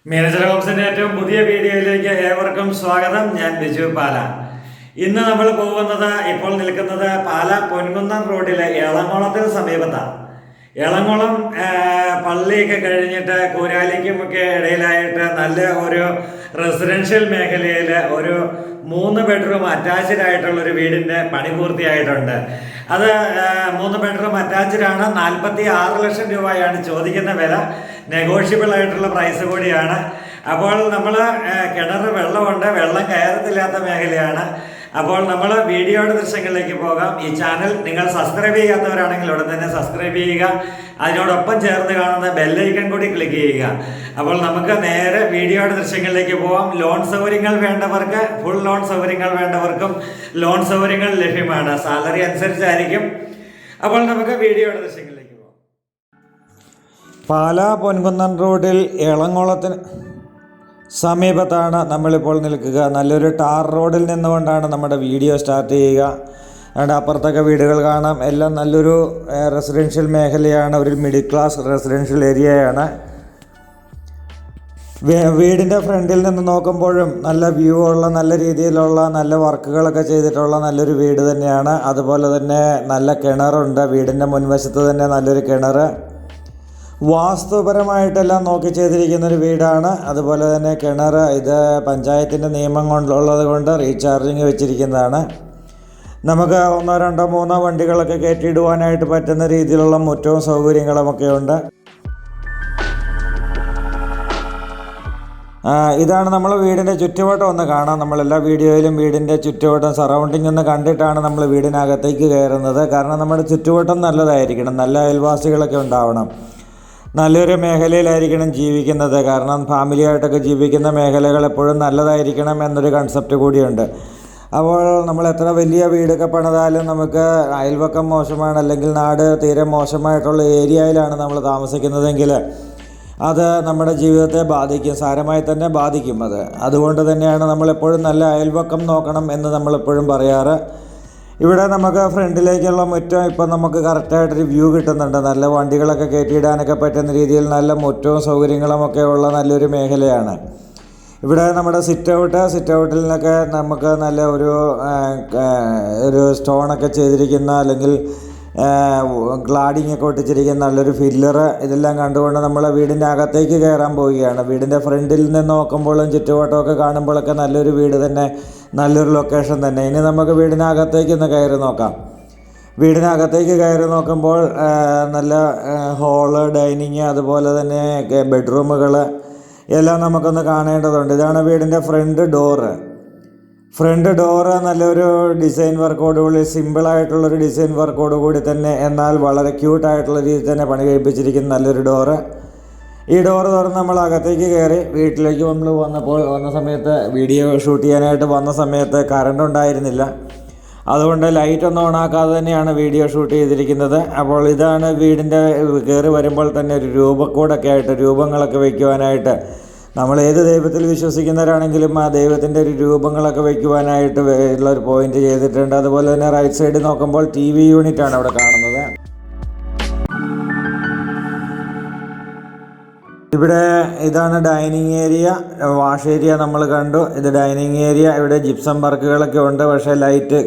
Manager ഹോംസിന്റെ ഏറ്റവും പുതിയ വീഡിയോയിലേക്ക് ഏവർക്കും സ്വാഗതം. ഞാൻ ബിജു പാല. ഇന്ന് നമ്മൾ പോകുന്നത്, ഇപ്പോൾ നിൽക്കുന്നത് പാല പൊൻകുന്നം റോഡിലെ എളംകുളത്തിന് സമീപത്താണ്. എളംകുളം പള്ളിയൊക്കെ കഴിഞ്ഞിട്ട് കൂരാലിക്കും ഒക്കെ ഇടയിലായിട്ട് നല്ല ഒരു റെസിഡൻഷ്യൽ മേഖലയിൽ ഒരു 3 ബെഡ്റൂം അറ്റാച്ച്ഡ് ആയിട്ടുള്ള ഒരു വീടിന്റെ പണി പൂർത്തിയായിട്ടുണ്ട്. അത് 3 ബെഡ്റൂം അറ്റാച്ച്ഡാണ്. 46 ലക്ഷം രൂപയാണ് ചോദിക്കുന്ന വില. നെഗോഷ്യബിൾ ആയിട്ടുള്ള പ്രൈസ് കൂടിയാണ്. അപ്പോൾ നമ്മൾ കിണർ വെള്ളമുണ്ട്, വെള്ളം കയറത്തില്ലാത്ത മേഖലയാണ്. അപ്പോൾ നമ്മൾ വീഡിയോയുടെ ദൃശ്യങ്ങളിലേക്ക് പോകാം. ഈ ചാനൽ നിങ്ങൾ സബ്സ്ക്രൈബ് ചെയ്യാത്തവരാണെങ്കിൽ ഉടൻ തന്നെ സബ്സ്ക്രൈബ് ചെയ്യുക. അതിനോടൊപ്പം ചേർന്ന് കാണുന്ന ബെല്ലൈക്കൺ കൂടി ക്ലിക്ക് ചെയ്യുക. അപ്പോൾ നമുക്ക് നേരെ വീഡിയോയുടെ ദൃശ്യങ്ങളിലേക്ക് പോകാം. ലോൺ സൗകര്യങ്ങൾ വേണ്ടവർക്ക്, ഫുൾ ലോൺ സൗകര്യങ്ങൾ വേണ്ടവർക്കും ലോൺ സൗകര്യങ്ങൾ ലഭ്യമാണ്. സാലറി അനുസരിച്ചായിരിക്കും. അപ്പോൾ നമുക്ക് വീഡിയോയുടെ ദൃശ്യങ്ങളിലേക്ക് പോകാം. പാലാ പൊൻകുന്നം റോഡിൽ എളംകുളത്തിന് സമീപത്താണ് നമ്മളിപ്പോൾ നിൽക്കുക. നല്ലൊരു ടാർ റോഡിൽ നിന്നുകൊണ്ടാണ് നമ്മുടെ വീഡിയോ സ്റ്റാർട്ട് ചെയ്യുക. അതുകൊണ്ട് അപ്പുറത്തൊക്കെ വീടുകൾ കാണാം. എല്ലാം നല്ലൊരു റെസിഡൻഷ്യൽ മേഖലയാണ്, ഒരു മിഡിൽ ക്ലാസ് റെസിഡൻഷ്യൽ ഏരിയയാണ്. വീടിൻ്റെ ഫ്രണ്ടിൽ നിന്ന് നോക്കുമ്പോഴും നല്ല വ്യൂ ഉള്ള, നല്ല രീതിയിലുള്ള, നല്ല വർക്കുകളൊക്കെ ചെയ്തിട്ടുള്ള നല്ലൊരു വീട് തന്നെയാണ്. അതുപോലെ തന്നെ നല്ല കിണറുണ്ട്. വീടിൻ്റെ മുൻവശത്ത് തന്നെ നല്ലൊരു കിണർ. വാസ്തുപരമായിട്ടെല്ലാം നോക്കി ചെയ്തിരിക്കുന്നൊരു വീടാണ്. അതുപോലെ തന്നെ കിണർ ഇത് പഞ്ചായത്തിൻ്റെ നിയമം കൊണ്ടുള്ളത് കൊണ്ട് റീചാർജിങ് വെച്ചിരിക്കുന്നതാണ്. നമുക്ക് 1, 2, 3 വണ്ടികളൊക്കെ കയറ്റിയിടുവാനായിട്ട് പറ്റുന്ന രീതിയിലുള്ള മുറ്റവും സൗകര്യങ്ങളുമൊക്കെ ഉണ്ട്. ഇതാണ് നമ്മൾ വീടിൻ്റെ ചുറ്റുവട്ടം ഒന്ന് കാണാം. നമ്മളെല്ലാ വീഡിയോയിലും വീടിൻ്റെ ചുറ്റുവട്ടം സറൗണ്ടിങ് ഒന്ന് കണ്ടിട്ടാണ് നമ്മൾ വീടിനകത്തേക്ക് കയറുന്നത്. കാരണം നമ്മുടെ ചുറ്റുവട്ടം നല്ലതായിരിക്കണം, നല്ല അയൽവാസികളൊക്കെ ഉണ്ടാവണം, നല്ലൊരു മേഖലയിലായിരിക്കണം ജീവിക്കുന്നത്. കാരണം ഫാമിലിയായിട്ടൊക്കെ ജീവിക്കുന്ന മേഖലകൾ എപ്പോഴും നല്ലതായിരിക്കണം എന്നൊരു കൺസെപ്റ്റ് കൂടിയുണ്ട്. അപ്പോൾ നമ്മൾ എത്ര വലിയ വീടൊക്കെ പണിതാലും നമുക്ക് അയൽവക്കം മോശമാണ്, അല്ലെങ്കിൽ നാട് തീരെ മോശമായിട്ടുള്ള ഏരിയയിലാണ് നമ്മൾ താമസിക്കുന്നതെങ്കിൽ അത് നമ്മുടെ ജീവിതത്തെ ബാധിക്കും, സാരമായി തന്നെ ബാധിക്കും. അതുകൊണ്ട് തന്നെയാണ് നമ്മളെപ്പോഴും നല്ല അയൽവക്കം നോക്കണം എന്ന് നമ്മളെപ്പോഴും പറയാറ്. ഇവിടെ നമുക്ക് ഫ്രണ്ടിലേക്കുള്ള മുറ്റം ഇപ്പം നമുക്ക് കറക്റ്റായിട്ടൊരു വ്യൂ കിട്ടുന്നുണ്ട്. നല്ല വണ്ടികളൊക്കെ കയറ്റിയിടാനൊക്കെ പറ്റുന്ന രീതിയിൽ നല്ല മുറ്റവും സൗകര്യങ്ങളുമൊക്കെ ഉള്ള നല്ലൊരു മേഖലയാണ്. ഇവിടെ നമ്മുടെ സിറ്റ് ഔട്ടിലൊക്കെ നമുക്ക് നല്ല ഒരു സ്റ്റോണൊക്കെ ചെയ്തിരിക്കുന്ന, അല്ലെങ്കിൽ ഗ്ലാഡിങ് ഒക്കെ ഒട്ടിച്ചിരിക്കുന്ന നല്ലൊരു ഫില്ലർ, ഇതെല്ലാം കണ്ടുകൊണ്ട് നമ്മൾ വീടിൻ്റെ അകത്തേക്ക് കയറാൻ പോവുകയാണ്. വീടിൻ്റെ ഫ്രണ്ടിൽ നിന്ന് നോക്കുമ്പോഴും ചുറ്റുവട്ടമൊക്കെ കാണുമ്പോഴൊക്കെ നല്ലൊരു വീട് തന്നെ, നല്ലൊരു ലൊക്കേഷൻ തന്നെ. ഇനി നമുക്ക് വീടിനകത്തേക്ക് ഒന്ന് കയറി നോക്കാം. വീടിനകത്തേക്ക് കയറി നോക്കുമ്പോൾ നല്ല ഹോള്, ഡൈനിങ്, അതുപോലെ തന്നെ ബെഡ്റൂമുകൾ എല്ലാം നമുക്കൊന്ന് കാണേണ്ടതുണ്ട്. ഇതാണ് വീടിൻ്റെ ഫ്രണ്ട് ഡോറ്. നല്ലൊരു ഡിസൈൻ വർക്കോടുകൂടി, സിമ്പിളായിട്ടുള്ളൊരു ഡിസൈൻ വർക്കോടുകൂടി തന്നെ, എന്നാൽ വളരെ ക്യൂട്ടായിട്ടുള്ള രീതിയിൽ തന്നെ പണി കഴിപ്പിച്ചിരിക്കുന്ന നല്ലൊരു ഡോറ്. ഈ ഡോറ് തുറന്ന് നമ്മൾ അകത്തേക്ക് കയറി. വീട്ടിലേക്ക് നമ്മൾ വന്ന സമയത്ത്, വീഡിയോ ഷൂട്ട് ചെയ്യാനായിട്ട് വന്ന സമയത്ത് കറണ്ട് ഉണ്ടായിരുന്നില്ല. അതുകൊണ്ട് ലൈറ്റൊന്നും ഓണാക്കാതെ തന്നെയാണ് വീഡിയോ ഷൂട്ട് ചെയ്തിരിക്കുന്നത്. അപ്പോൾ ഇതാണ് വീടിൻ്റെ കയറി വരുമ്പോൾ തന്നെ ഒരു രൂപക്കോടൊക്കെ ആയിട്ട്, രൂപങ്ങളൊക്കെ വയ്ക്കുവാനായിട്ട്, നമ്മൾ ഏത് ദൈവത്തിൽ വിശ്വസിക്കുന്നവരാണെങ്കിലും ആ ദൈവത്തിൻ്റെ ഒരു രൂപങ്ങളൊക്കെ വയ്ക്കുവാനായിട്ട് ഉള്ളൊരു പോയിന്റ് ചെയ്തിട്ടുണ്ട്. അതുപോലെ തന്നെ റൈറ്റ് സൈഡിൽ നോക്കുമ്പോൾ TV യൂണിറ്റാണ് അവിടെ കാണുന്നത്. ഇവിടെ ഇതാണ് ഡൈനിങ് ഏരിയ. വാഷ് ഏരിയ നമ്മൾ കണ്ടു. ഇത് ഡൈനിങ് ഏരിയ. ഇവിടെ ജിപ്സം വർക്കുകളൊക്കെ ഉണ്ട്. പക്ഷേ ലൈറ്റ്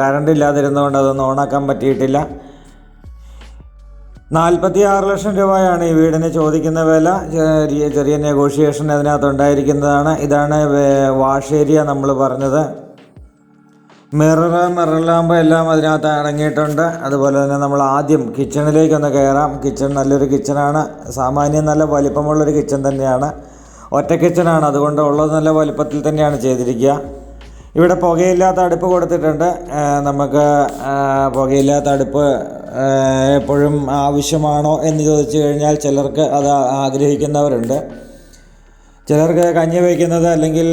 കറണ്ട് ഇല്ലാതിരുന്നതുകൊണ്ട് അതൊന്നും ഓണാക്കാൻ പറ്റിയിട്ടില്ല. 46 ലക്ഷം രൂപയാണ് ഈ വീടിന് ചോദിക്കുന്ന വില. ചെറിയ നെഗോഷിയേഷൻ അതിനകത്തുണ്ടായിരിക്കുന്നതാണ്. ഇതാണ് വാഷ് ഏരിയ നമ്മൾ പറഞ്ഞത്. മിറർ ലാമ്പ് എല്ലാം അതിനകത്ത് അടങ്ങിയിട്ടുണ്ട്. അതുപോലെ തന്നെ നമ്മൾ ആദ്യം കിച്ചണിലേക്കൊന്ന് കയറാം. കിച്ചൺ നല്ലൊരു കിച്ചണാണ്. സാമാന്യം നല്ല വലിപ്പമുള്ളൊരു കിച്ചൺ തന്നെയാണ്. ഒറ്റ കിച്ചണാണ്, അതുകൊണ്ട് ഉള്ളത് നല്ല വലിപ്പത്തിൽ തന്നെയാണ് ചെയ്തിരിക്കുക. ഇവിടെ പുകയില്ലാത്ത അടുപ്പ് കൊടുത്തിട്ടുണ്ട്. നമുക്ക് പുകയില്ലാത്ത അടുപ്പ് എപ്പോഴും ആവശ്യമാണോ എന്ന് ചോദിച്ചു കഴിഞ്ഞാൽ ചിലർക്ക് അത് ആഗ്രഹിക്കുന്നവരുണ്ട്. ചിലർക്ക് കഞ്ഞി വയ്ക്കുന്നത്, അല്ലെങ്കിൽ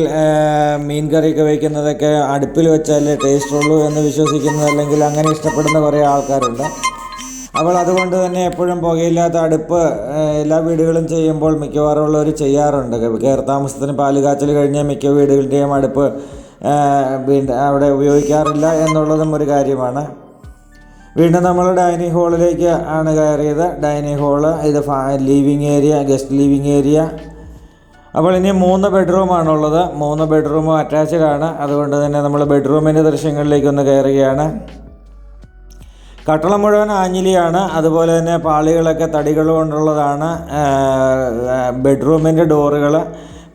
മീൻ കറിയൊക്കെ വയ്ക്കുന്നതൊക്കെ അടുപ്പിൽ വെച്ചാലേ ടേസ്റ്റ് ഉള്ളൂ എന്ന് വിശ്വസിക്കുന്നത്, അല്ലെങ്കിൽ അങ്ങനെ ഇഷ്ടപ്പെടുന്ന കുറേ ആൾക്കാരുണ്ട്. അപ്പോൾ അതുകൊണ്ട് തന്നെ എപ്പോഴും പുകയില്ലാത്ത അടുപ്പ് എല്ലാ വീടുകളും ചെയ്യുമ്പോൾ മിക്കവാറും ഉള്ളവർ ചെയ്യാറുണ്ട്. കയറി താമസത്തിന് പാലുകാച്ചൽ കഴിഞ്ഞാൽ മിക്ക വീടുകളുടെയും അടുപ്പ് അവിടെ ഉപയോഗിക്കാറില്ല എന്നുള്ളതും ഒരു കാര്യമാണ്. വീണ്ടും നമ്മൾ ഡൈനിങ് ഹാളിലേക്ക് ആണ് കയറിയത്. ഡൈനിങ് ഹാള്, ഇത് living area, guest living area. അപ്പോൾ ഇനി 3 ബെഡ്റൂമാണുള്ളത്. 3 ബെഡ്റൂമും അറ്റാച്ച്ഡ് ആണ്. അതുകൊണ്ട് തന്നെ നമ്മൾ ബെഡ്റൂമിൻ്റെ ദൃശ്യങ്ങളിലേക്കൊന്ന് കയറുകയാണ്. കട്ടളം മുഴുവൻ ആഞ്ഞിലിയാണ്. അതുപോലെ തന്നെ പാളികളൊക്കെ തടികൾ കൊണ്ടുള്ളതാണ്. ബെഡ്റൂമിൻ്റെ ഡോറുകൾ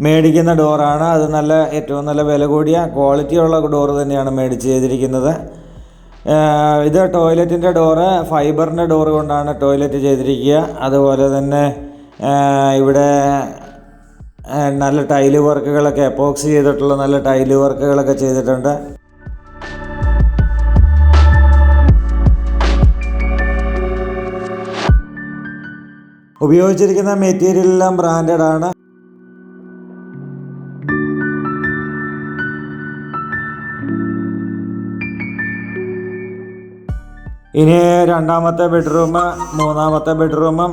മേടിക്കുന്ന ഡോറാണ്. അത് ഏറ്റവും നല്ല വില കൂടിയ ക്വാളിറ്റിയുള്ള ഡോറ് തന്നെയാണ് മേടിച്ച് ചെയ്തിരിക്കുന്നത്. ഇത് ടോയ്ലറ്റിൻ്റെ ഡോറ് ഫൈബറിൻ്റെ ഡോറ് കൊണ്ടാണ് ടോയ്ലറ്റ് ചെയ്തിരിക്കുക. അതുപോലെ തന്നെ ഇവിടെ നല്ല ടൈല് വർക്കുകളൊക്കെ എപ്പോക്സി ചെയ്തിട്ടുള്ള നല്ല ടൈല് വർക്കുകളൊക്കെ ചെയ്തിട്ടുണ്ട്. ഉപയോഗിച്ചിരിക്കുന്ന മെറ്റീരിയലെല്ലാം ബ്രാൻഡഡ് ആണ്. ഇനി രണ്ടാമത്തെ ബെഡ്റൂം, മൂന്നാമത്തെ ബെഡ്റൂമും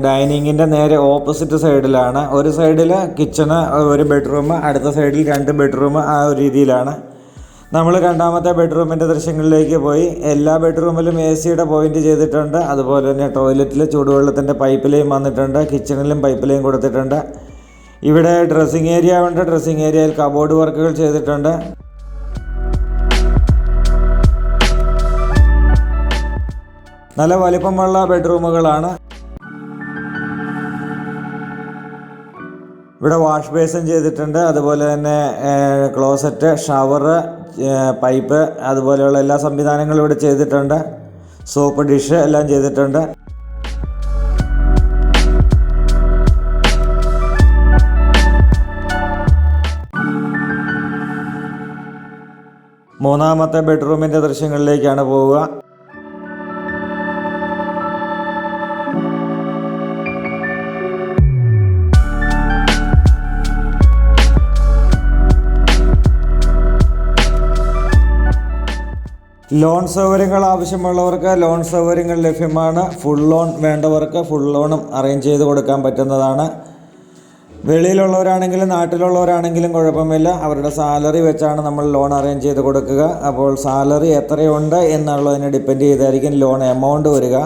ഡൈനിങ്ങിൻ്റെ നേരെ ഓപ്പോസിറ്റ് സൈഡിലാണ്. ഒരു സൈഡിൽ കിച്ചണ്, ഒരു ബെഡ്റൂം, അടുത്ത സൈഡിൽ 2 ബെഡ്റൂം. ആ ഒരു രീതിയിലാണ്. നമ്മൾ രണ്ടാമത്തെ ബെഡ്റൂമിൻ്റെ ദൃശ്യങ്ങളിലേക്ക് പോയി. എല്ലാ ബെഡ്റൂമിലും AC-യുടെ പോയിൻ്റ് ചെയ്തിട്ടുണ്ട്. അതുപോലെ തന്നെ ടോയ്ലറ്റിൽ ചൂടുവെള്ളത്തിൻ്റെ പൈപ്പ് ലൈൻ വന്നിട്ടുണ്ട്. കിച്ചണിലും പൈപ്പ് ലൈൻ കൊടുത്തിട്ടുണ്ട്. ഇവിടെ ഡ്രസ്സിങ് ഏരിയ ഉണ്ട്. ഡ്രസ്സിങ് ഏരിയയിൽ കബോർഡ് വർക്കുകൾ ചെയ്തിട്ടുണ്ട്. നല്ല വലിപ്പമുള്ള ബെഡ്റൂമുകളാണ്. ഇവിടെ വാഷ് ബേസിൻ ചെയ്തിട്ടുണ്ട്. അതുപോലെ തന്നെ ക്ലോസറ്റ്, ഷവർ, പൈപ്പ്, അതുപോലെയുള്ള എല്ലാ സംവിധാനങ്ങളും ഇവിടെ ചെയ്തിട്ടുണ്ട്. സോപ്പ് ഡിഷ് എല്ലാം ചെയ്തിട്ടുണ്ട്. മൂന്നാമത്തെ ബെഡ്റൂമിൻ്റെ ദൃശ്യങ്ങളിലേക്കാണ് പോവുക. ലോൺ സൗകര്യങ്ങൾ ആവശ്യമുള്ളവർക്ക് ലോൺ സൗകര്യങ്ങൾ ലഭ്യമാണ്. ഫുൾ ലോൺ വേണ്ടവർക്ക് ഫുൾ ലോണും അറേഞ്ച് ചെയ്ത് കൊടുക്കാൻ പറ്റുന്നതാണ്. വെളിയിലുള്ളവരാണെങ്കിലും നാട്ടിലുള്ളവരാണെങ്കിലും കുഴപ്പമില്ല. അവരുടെ സാലറി വെച്ചാണ് നമ്മൾ ലോൺ അറേഞ്ച് ചെയ്ത് കൊടുക്കുക. അപ്പോൾ സാലറി എത്രയുണ്ട് എന്നുള്ളതിനെ ഡിപ്പെൻഡ് ചെയ്തായിരിക്കും ലോൺ എമൗണ്ട് വരിക.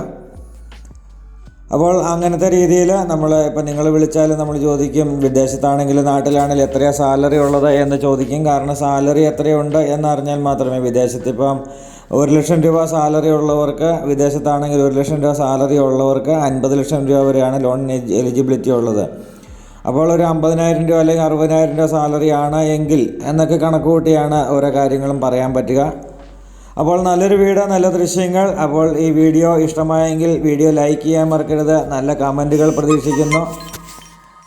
അപ്പോൾ അങ്ങനത്തെ രീതിയിൽ ഇപ്പം നിങ്ങൾ വിളിച്ചാൽ നമ്മൾ ചോദിക്കും, വിദേശത്താണെങ്കിലും നാട്ടിലാണെങ്കിലും എത്രയാണ് സാലറി ഉള്ളത് എന്ന് ചോദിക്കും. കാരണം സാലറി എത്രയുണ്ട് എന്നറിഞ്ഞാൽ മാത്രമേ, വിദേശത്തിപ്പം 1 ലക്ഷം രൂപ സാലറി ഉള്ളവർക്ക്, വിദേശത്താണെങ്കിൽ 1 ലക്ഷം രൂപ സാലറി ഉള്ളവർക്ക് 50 ലക്ഷം രൂപ വരെയാണ് ലോൺ എലിജിബിലിറ്റി ഉള്ളത്. അപ്പോൾ ഒരു 50,000 രൂപ അല്ലെങ്കിൽ 60,000 രൂപ സാലറി ആണ് എങ്കിൽ എന്നൊക്കെ കണക്ക് കൂട്ടിയാണ് ഓരോ കാര്യങ്ങളും പറയാൻ പറ്റുക. അപ്പോൾ നല്ലൊരു വീഡിയോ, നല്ല ദൃശ്യങ്ങൾ. അപ്പോൾ ഈ വീഡിയോ ഇഷ്ടമായെങ്കിൽ വീഡിയോ ലൈക്ക് ചെയ്യാൻ മറക്കരുത്. നല്ല കമൻറ്റുകൾ പ്രതീക്ഷിക്കുന്നു.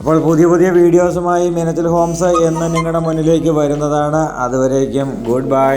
അപ്പോൾ പുതിയ പുതിയ വീഡിയോസുമായി മീനച്ചൽ ഹോംസ് എന്ന് നിങ്ങളുടെ മുന്നിലേക്ക് വരുന്നതാണ്. അതുവരേക്കും ഗുഡ് ബൈ.